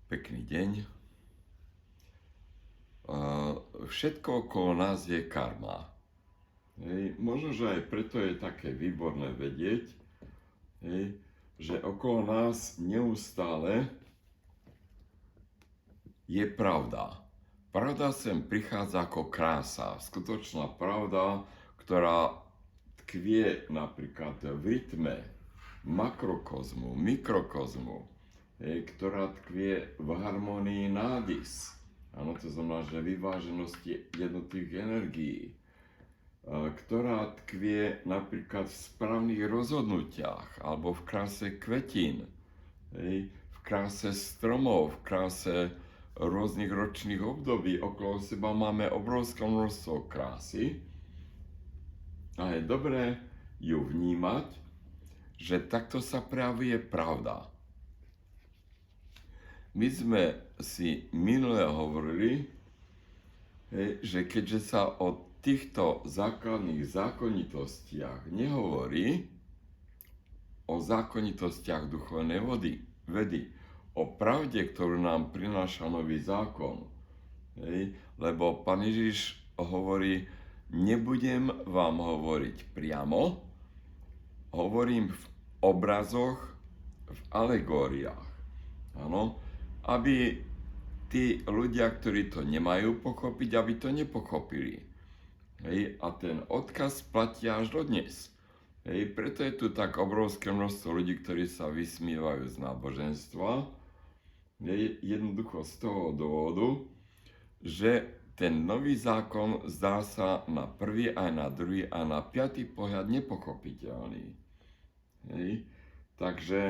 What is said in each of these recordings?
Pekný deň. Všetko okolo nás je karma. Možno, že aj preto je také výborné vedieť, že okolo nás neustále je pravda. Pravda sem prichádza ako krása, skutočná pravda, ktorá tkvie napríklad v rytme makrokozmu, mikrokozmu, ktorá tkvie v harmonii nádys. Áno, to znamená, že vyváženosti jednotlivých energií, ktorá tkvie napríklad v správnych rozhodnutiach alebo v kráse kvetín, v kráse stromov, v kráse rôznych ročných období. Okolo seba máme obrovské množstvo krásy a je dobré ju vnímať, že takto sa prejavuje pravda. My sme si minule hovorili, že keďže sa o týchto základných zákonitostiach nehovorí, o zákonitostiach duchovnej vedy, o pravde, ktorú nám prináša nový zákon, lebo Pán Ježiš hovorí, nebudem vám hovoriť priamo, hovorím v obrazoch, v alegóriách. Áno, aby tí ľudia, ktorí to nemajú pochopiť, aby to nepochopili. A ten odkaz platí až dodnes. Preto je tu tak obrovské množstvo ľudí, ktorí sa vysmievajú z náboženstva. Jednoducho z toho dôvodu, že ten nový zákon zdá sa na prvý, aj na druhý, aj na piatý pohľad nepochopiteľný. Takže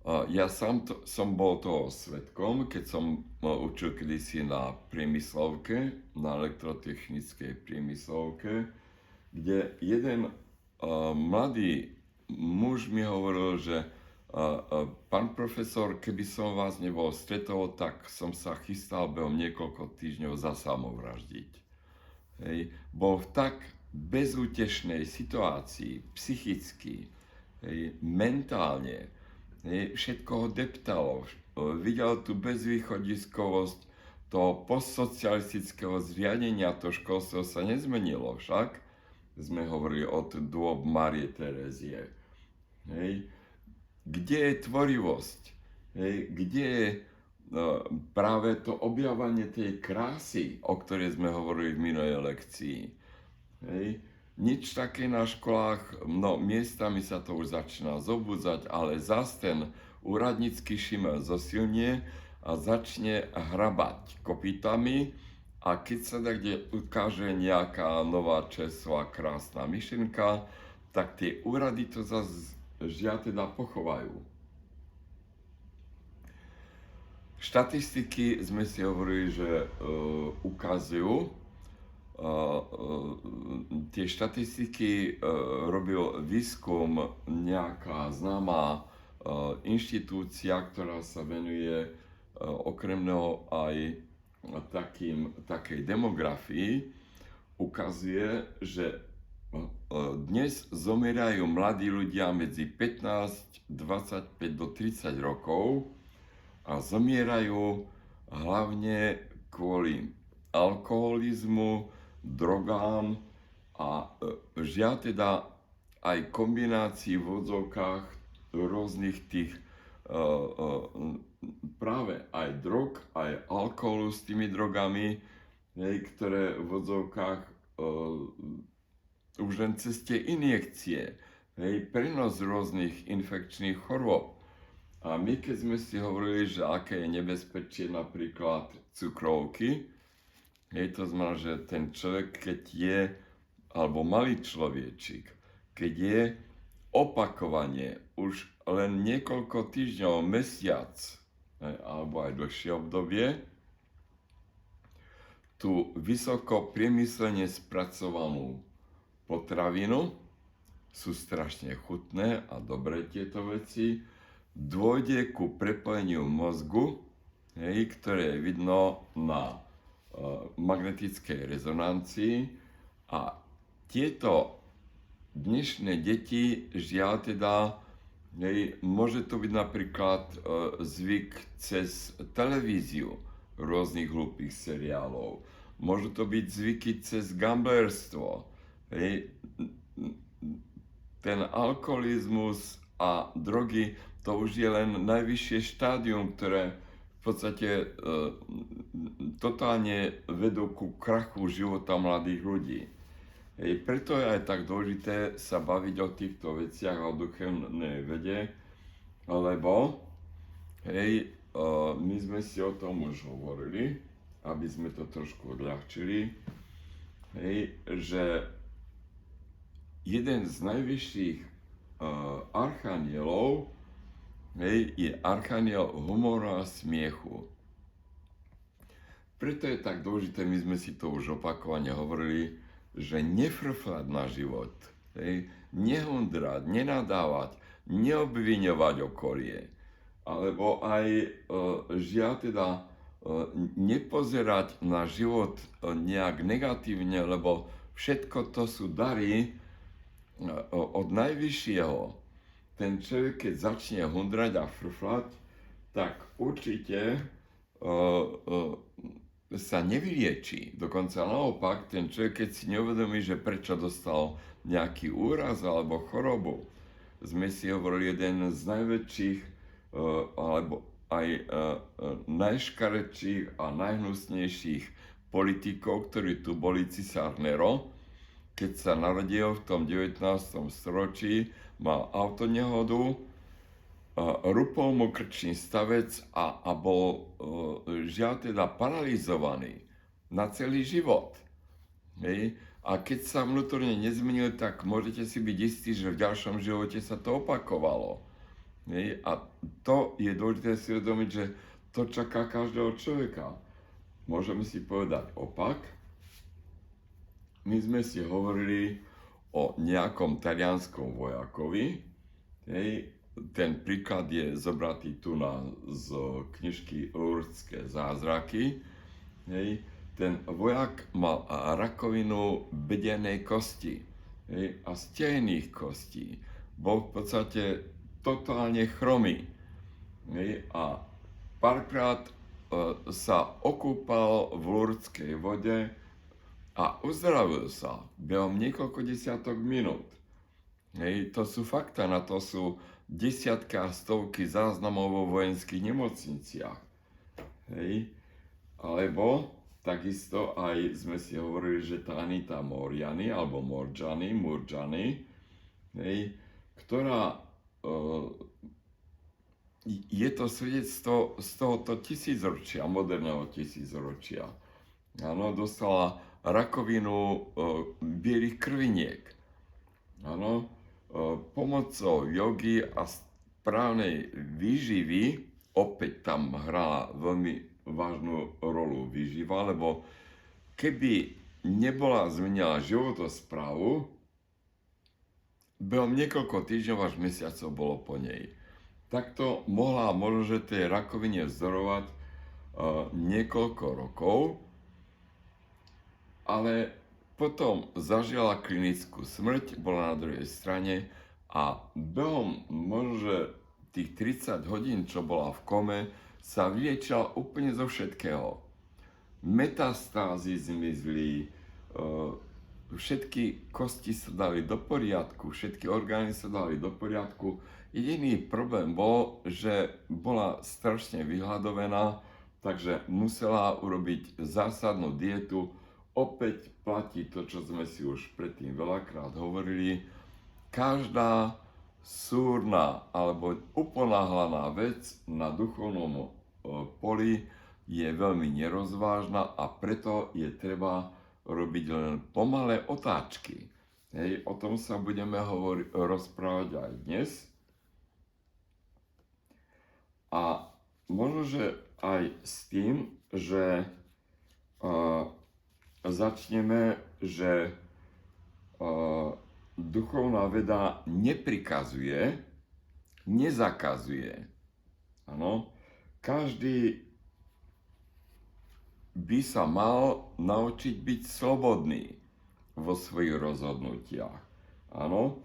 ja sám som bol toho svedkom, keď som učil kedysi na priemyslovke, na elektrotechnickej priemyslovke, kde jeden mladý muž mi hovoril, že pán profesor, keby som vás nebol stretol, tak som sa chystal behom niekoľko týždňov zasamovraždiť. Bol v tak bezútešnej situácii, psychicky, mentálne, všetko ho deptalo, videl tú bezvýchodiskovosť toho postsocialistického zriadenia, to školstvo sa nezmenilo však, sme hovorili od dôb Márie Terézie. Kde je tvorivosť? Kde je práve to objavanie tej krásy, o ktorej sme hovorili v minulej lekcii? Nič také na školách, no miestami sa to už začína zobudzať, ale zas ten úradnícky šimel zosilnie a začne hrabať kopytami a keď sa kde ukáže nejaká nová čerstvá krásna myšlienka, tak tie úrady to zase žiaľ teda pochovajú. Štatistiky sme si hovorili, že ukazujú, tie štatistiky robil výskum nejaká známa inštitúcia, ktorá sa venuje okrem neho aj takej demografii, ukazuje, že dnes zomierajú mladí ľudia medzi 15, 25 do 30 rokov a zomierajú hlavne kvôli alkoholizmu, drogám a žiaľ teda aj kombinácii v odzovkách rôznych tých práve aj drog, aj alkoholu s tými drogami, ktoré v odzovkách už len cez tie injekcie, prenos rôznych infekčných chorôb. A my keď sme si hovorili, že aké je nebezpečie napríklad cukrovky, to znamená, že ten človek, keď je, alebo malý človečik, keď je opakovane už len niekoľko týždňov, mesiac, alebo aj dlhšie obdobie, tú vysoko priemyslene spracovanú potravinu, sú strašne chutné a dobré tieto veci, dôjde ku prepojeniu mozgu, ktoré je vidno na magnetickej rezonancii a tieto dnešné deti žiaľ teda Hej, môže to byť napríklad zvyk cez televíziu rôznych hlúpých seriálov. Môžu to byť zvyky cez gamblerstvo. Hej, ten alkoholizmus a drogy, to už je len najvyššie štádium, ktoré v podstate totálne vedú ku krachu života mladých ľudí. Hej, preto je aj tak dôležité sa baviť o týchto veciach, o duchovnej vede, lebo hej, my sme si o tom už hovorili, aby sme to trošku odľahčili, hej, že jeden z najvyšších archanielov, hej, je archaniel humoru a smiechu. Preto je tak dôležité, my sme si to už opakovane hovorili, že nefrflať na život, hej, nehundrať, nenadávať, neobviňovať okolie, alebo aj žiaľ teda nepozerať na život nejak negatívne, lebo všetko to sú dary od najvyššieho. Ten človek, keď začne hundrať a frflať, tak určite sa nevylieči. Dokonca naopak, ten človek, keď si neuvedomí, že prečo dostal nejaký úraz alebo chorobu, sme si hovorili, jeden z najväčších alebo aj najškarečších a najhnusnejších politikov, ktorí tu boli, cisár Nero, keď sa narodil v tom 19. storočí, mal autonehodu, rupol mu krčný stavec a bol žiaľ teda paralizovaný na celý život. Hej. A keď sa vnútorne nezmenil, tak môžete si byť istí, že v ďalšom živote sa to opakovalo. Hej. A to je dôležité si uvedomiť, že to čaká každého človeka. Môžeme si povedať opak. My sme si hovorili o nejakom talianskom vojakovi. Hej. Ten príklad je zobratý tu z knižky Lurdské zázraky. Hej. Ten vojak mal rakovinu bedenej kosti, hej, a stehenných kostí. Bol v podstate totálne chromý. Hej, a párkrát sa okúpal v Lurdskej vode a uzdravil sa behom niekoľko desiatok minút. Hej, to sú fakta, na to sú desiatky a stovky záznamov vo vojenských nemocniciach. Hej, alebo takisto aj sme si hovorili, že tá Anita Moriani, alebo Murjani, hej, ktorá je to svedectvo z tohoto tisícročia, moderného tisícročia. Áno, dostala rakovinu bielých krviniek. Áno, pomocou jogy a správnej výživy, opäť tam hrala veľmi vážnu rolu výživa, lebo keby nebola zmenila životosprávu, behom niekoľko týždňov až mesiacov bolo po nej. Takto mohla možno, že tej rakovine vzdorovať niekoľko rokov, ale potom zažila klinickú smrť, bola na druhej strane a behom možno, že tých 30 hodín, čo bola v kome, sa vyliečila úplne zo všetkého. Metastázy zmizli, všetky kosti sa dali do poriadku, všetky orgány sa dali do poriadku. Jediný problém bol, že bola strašne vyhľadovená, takže musela urobiť zásadnú dietu. Opäť platí to, čo sme si už predtým veľakrát hovorili. Každá súrna alebo uponáhlaná vec na duchovnom poli je veľmi nerozvážna a preto je treba robiť len pomalé otáčky. Hej, o tom sa budeme rozprávať aj dnes. A možno, že aj s tým, že začneme, že duchovná veda neprikazuje, nezakazuje. Áno, každý by sa mal naučiť byť slobodný vo svojich rozhodnutiach. Áno,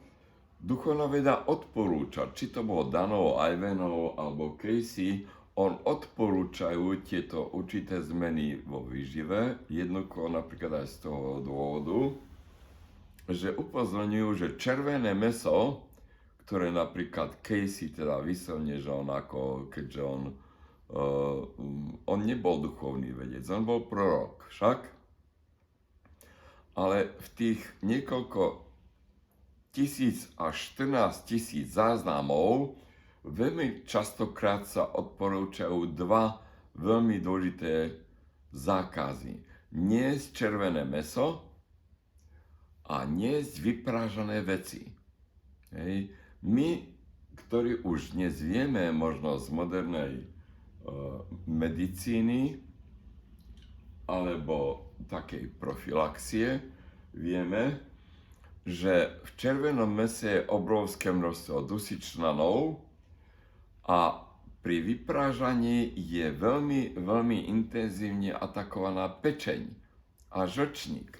duchovná veda odporúča, či to bolo Dano, Ivanov alebo Casey, on odporúčajú tieto určité zmeny vo výžive, jednoducho napríklad aj z toho dôvodu, že upozorňujú, že červené mäso, ktoré napríklad Casey teda vyslovne, že on ako, keďže on nebol duchovný vedec, on bol prorok však, ale v tých niekoľko tisíc až 14 000 záznamov veľmi častokrát sa odporúčajú dva veľmi dôležité zákazy. Nejesť červené mäso a nejesť vyprážané veci. Hej. My, ktorí už dnes vieme možno z modernej medicíny alebo takej profilaxie, vieme, že v červenom mäse je obrovské množstvo dusičnanov a pri vyprážaní je veľmi, veľmi intenzívne atakovaná pečeň a žlčník.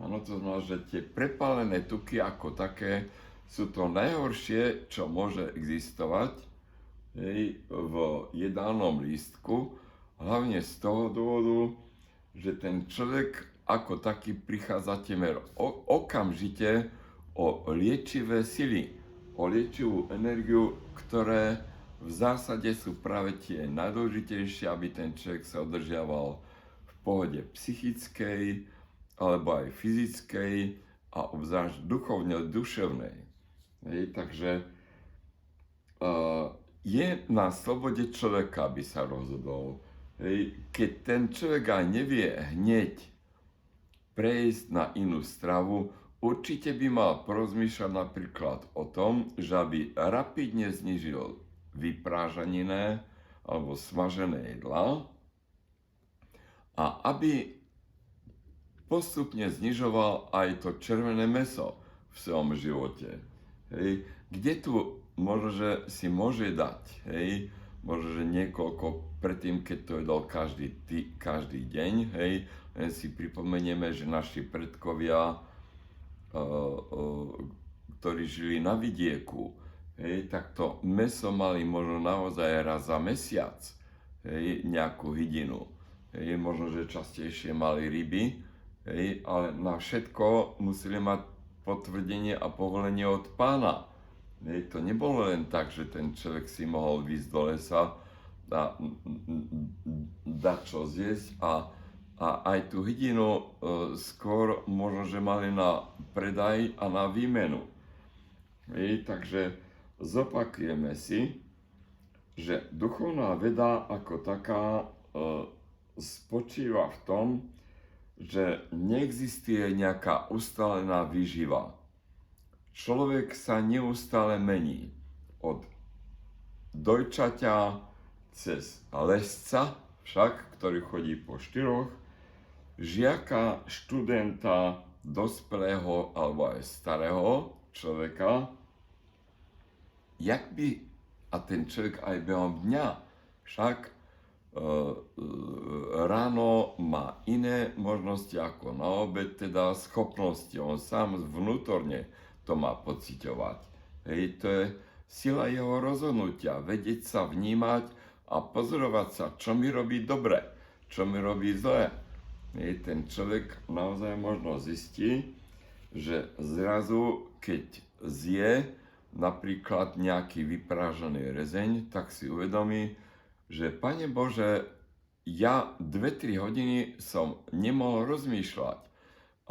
Áno, to znamená, že tie prepálené tuky ako také sú to najhoršie, čo môže existovať v jedálnom lístku, hlavne z toho dôvodu, že ten človek ako taký prichádza temer okamžite o liečivé sily, o liečivú energiu, ktoré v zásade sú práve tie najdôležitejšie, aby ten človek sa udržiaval v pohode psychickej, alebo aj fyzickej a obzvlášť duchovne duševnej. Takže je na slobode človeka, aby sa rozhodol. Keď ten človek aj nevie hneď prejsť na inú stravu, určite by mal porozmýšľať napríklad o tom, že aby rapidne znížil vyprážaniny alebo smažené jedlá a aby postupne znižoval aj to červené mäso v svojom živote. Hej. Kde tu možno, že si môže dať, hej, možno, že niekoľko predtým, keď to jedol každý deň, hej, len si pripomenieme, že naši predkovia, ktorí žili na vidieku, hej, tak to mäso mali možno naozaj raz za mesiac, hej, nejakú hydinu. Hej, možno, že častejšie mali ryby, hej, ale na všetko museli mať potvrdenie a povolenie od pána. Hej, to nebolo len tak, že ten človek si mohol výjsť do lesa a dať čo zjesť a aj tú hydinu skôr možno, že mali na predaj a na výmenu. Hej, takže zopakujeme si, že duchovná veda ako taká spočíva v tom, že neexistuje nejaká ustálená výživa. Človek sa neustále mení od dojčaťa cez lesca, však, ktorý chodí po 4, žiaka, študenta, dospelého alebo aj starého človeka, a ten človek aj behom dňa, však ráno má iné možnosti ako na obed, teda schopnosti, on sám vnútorne to má pociťovať. Hej, to je sila jeho rozhodnutia, vedieť sa vnímať a pozorovať sa, čo mi robí dobre, čo mi robí zle. Hej, ten človek naozaj možno zistí, že zrazu, keď zje napríklad nejaký vyprážaný rezeň, tak si uvedomí, že Pane Bože, ja 2-3 hodiny som nemohol rozmýšľať,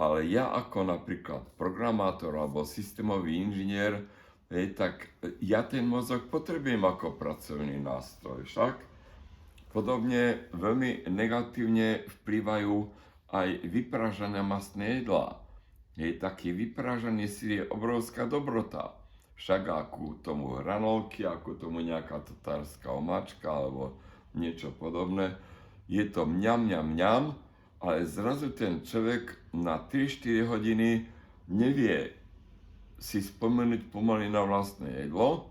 ale ja ako napríklad programátor alebo systémový inžinier, tak ja ten mozog potrebujem ako pracovný nástroj. Však podobne veľmi negatívne vplývajú aj vyprážané mastné jedlá. Taký vyprážaný sír je obrovská dobrota. Však ako tomu hranolky, ako tomu nejaká tatárska omáčka alebo niečo podobné. Je to mňam, mňam, mňam, ale zrazu ten človek na 3-4 hodiny nevie si spomenúť pomaly na vlastné jedlo,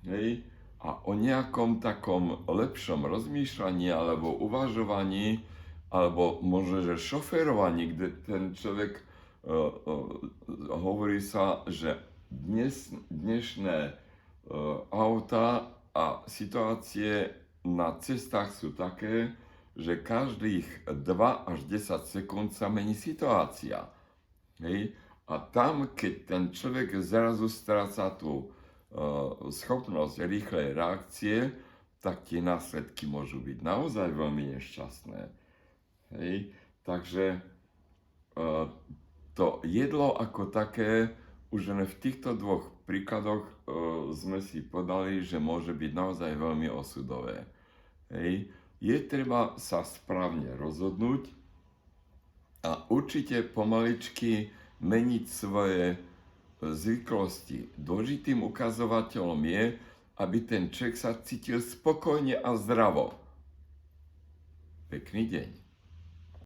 hej, a o nejakom takom lepšom rozmýšľaní alebo uvažovaní, alebo možno, že šoférovaní, kde ten človek hovorí sa, že dnešné auta a situácie na cestách sú také, že každých 2 až 10 sekúnd sa mení situácia. Hej? A tam, keď ten človek zrazu stráca tú schopnosť rýchlej reakcie, tak tie následky môžu byť naozaj veľmi nešťastné. Hej? Takže to jedlo ako také, už len v týchto dvoch príkladoch sme si podali, že môže byť naozaj veľmi osudové. Hej. Je treba sa správne rozhodnúť a určite pomaličky meniť svoje zvyklosti. Dôležitým ukazovateľom je, aby ten človek sa cítil spokojne a zdravo. Pekný deň.